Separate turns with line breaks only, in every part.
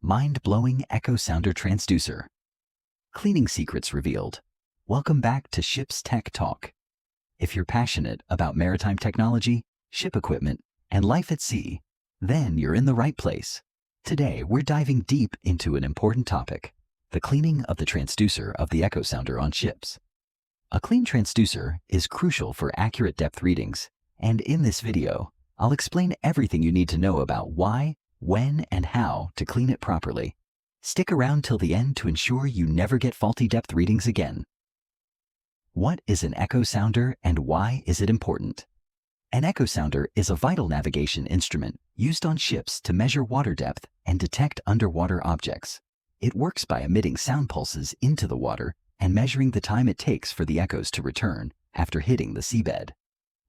Mind-blowing echo sounder transducer. Cleaning secrets revealed. Welcome back to Ship's Tech Talk. If you're passionate about maritime technology, ship equipment, and life at sea, then you're in the right place. Today, we're diving deep into an important topic: the cleaning of the transducer of the echo sounder on ships. A clean transducer is crucial for accurate depth readings, and in this video, I'll explain everything you need to know about why, when, and how to clean it properly. Stick around till the end to ensure you never get faulty depth readings again. What is an echo sounder and why is it important? An echo sounder is a vital navigation instrument used on ships to measure water depth and detect underwater objects. It works by emitting sound pulses into the water and measuring the time it takes for the echoes to return after hitting the seabed.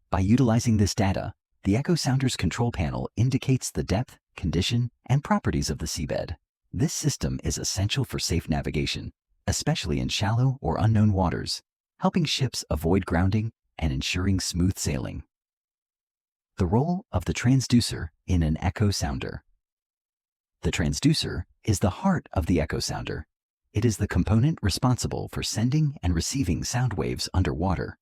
By utilizing this data, the echo sounder's control panel indicates the depth, condition, and properties of the seabed. This system is essential for safe navigation, especially in shallow or unknown waters, helping ships avoid grounding and ensuring smooth sailing. The role of the transducer in an echo sounder. The transducer is the heart of the echo sounder. It is the component responsible for sending and receiving sound waves underwater.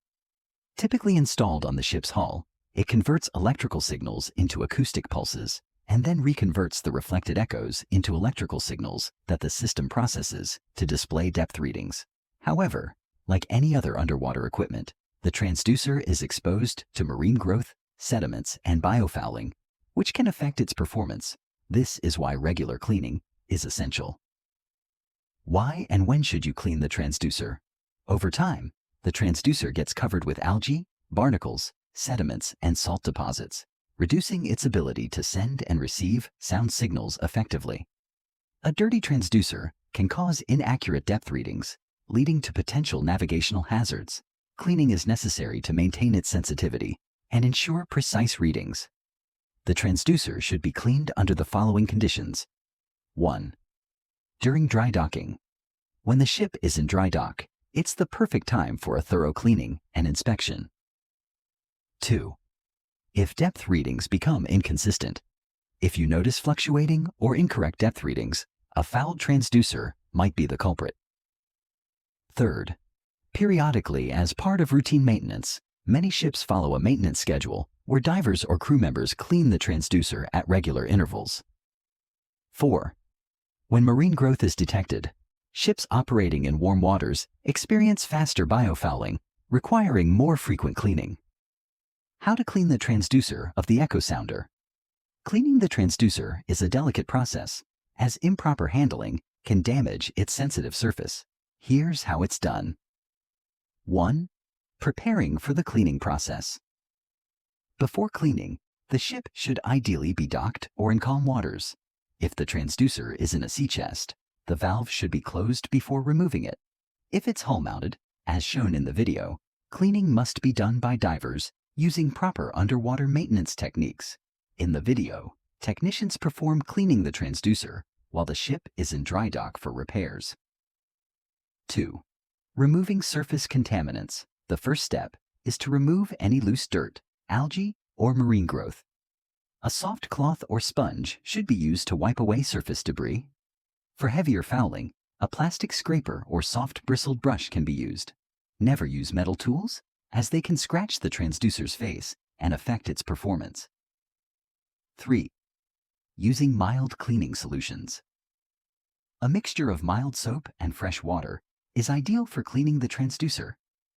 Typically installed on the ship's hull, it converts electrical signals into acoustic pulses and then reconverts the reflected echoes into electrical signals that the system processes to display depth readings. However, like any other underwater equipment, the transducer is exposed to marine growth, sediments, and biofouling, which can affect its performance. This is why regular cleaning is essential. Why and when should you clean the transducer? Over time, the transducer gets covered with algae, barnacles, sediments, and salt deposits, reducing its ability to send and receive sound signals effectively. A dirty transducer can cause inaccurate depth readings, leading to potential navigational hazards. Cleaning is necessary to maintain its sensitivity and ensure precise readings. The transducer should be cleaned under the following conditions. 1. During dry docking. When the ship is in dry dock, it's the perfect time for a thorough cleaning and inspection. 2. If depth readings become inconsistent. If you notice fluctuating or incorrect depth readings, a fouled transducer might be the culprit. 3rd, periodically, as part of routine maintenance, many ships follow a maintenance schedule where divers or crew members clean the transducer at regular intervals. 4. When marine growth is detected, ships operating in warm waters experience faster biofouling, requiring more frequent cleaning. How to clean the transducer of the echo sounder. Cleaning the transducer is a delicate process, as improper handling can damage its sensitive surface. Here's how it's done. 1. Preparing for the cleaning process. Before cleaning, the ship should ideally be docked or in calm waters. If the transducer is in a sea chest, the valve should be closed before removing it. If it's hull-mounted, as shown in the video, cleaning must be done by divers using proper underwater maintenance techniques. In the video, technicians perform cleaning the transducer while the ship is in dry dock for repairs. 2. Removing surface contaminants. The first step is to remove any loose dirt, algae, or marine growth. A soft cloth or sponge should be used to wipe away surface debris. For heavier fouling, a plastic scraper or soft bristled brush can be used. Never use metal tools, as they can scratch the transducer's face and affect its performance. 3. Using mild cleaning solutions. A mixture of mild soap and fresh water is ideal for cleaning the transducer.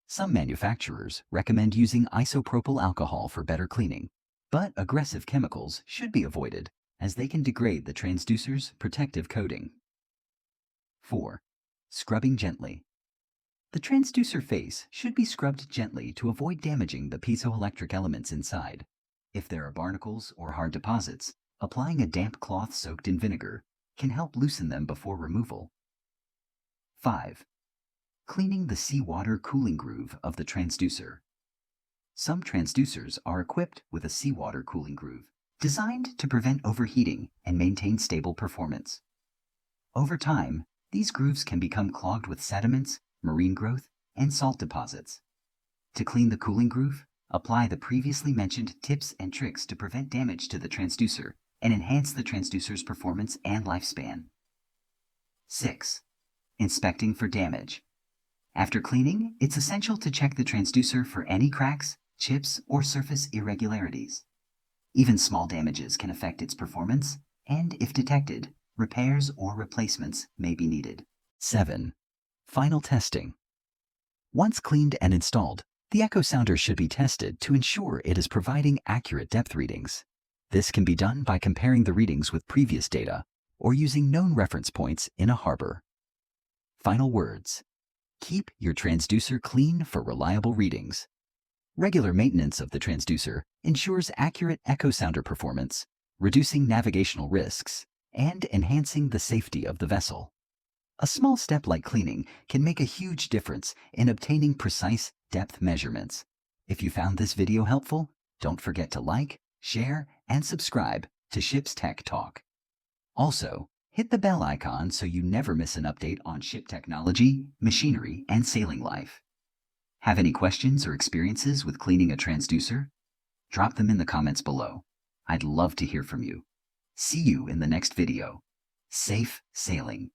Some manufacturers recommend using isopropyl alcohol for better cleaning, but aggressive chemicals should be avoided as they can degrade the transducer's protective coating. 4. Scrubbing gently. The transducer face should be scrubbed gently to avoid damaging the piezoelectric elements inside. If there are barnacles or hard deposits, applying a damp cloth soaked in vinegar can help loosen them before removal. 5. Cleaning the seawater cooling groove of the transducer. Some transducers are equipped with a seawater cooling groove, designed to prevent overheating and maintain stable performance. Over time, these grooves can become clogged with sediments, marine growth, and salt deposits. To clean the cooling groove, apply the previously mentioned tips and tricks to prevent damage to the transducer and enhance the transducer's performance and lifespan. 6. Inspecting for damage. After cleaning, it's essential to check the transducer for any cracks, chips, or surface irregularities. Even small damages can affect its performance, and if detected, repairs or replacements may be needed. 7. Final testing. Once cleaned and installed, the echo sounder should be tested to ensure it is providing accurate depth readings. This can be done by comparing the readings with previous data or using known reference points in a harbor. Final words. Keep your transducer clean for reliable readings. Regular maintenance of the transducer ensures accurate echo sounder performance, reducing navigational risks, and enhancing the safety of the vessel. A small step like cleaning can make a huge difference in obtaining precise depth measurements. If you found this video helpful, don't forget to like, share, and subscribe to Ship's Tech Talk. Also, hit the bell icon so you never miss an update on ship technology, machinery, and sailing life. Have any questions or experiences with cleaning a transducer? Drop them in the comments below. I'd love to hear from you. See you in the next video. Safe sailing.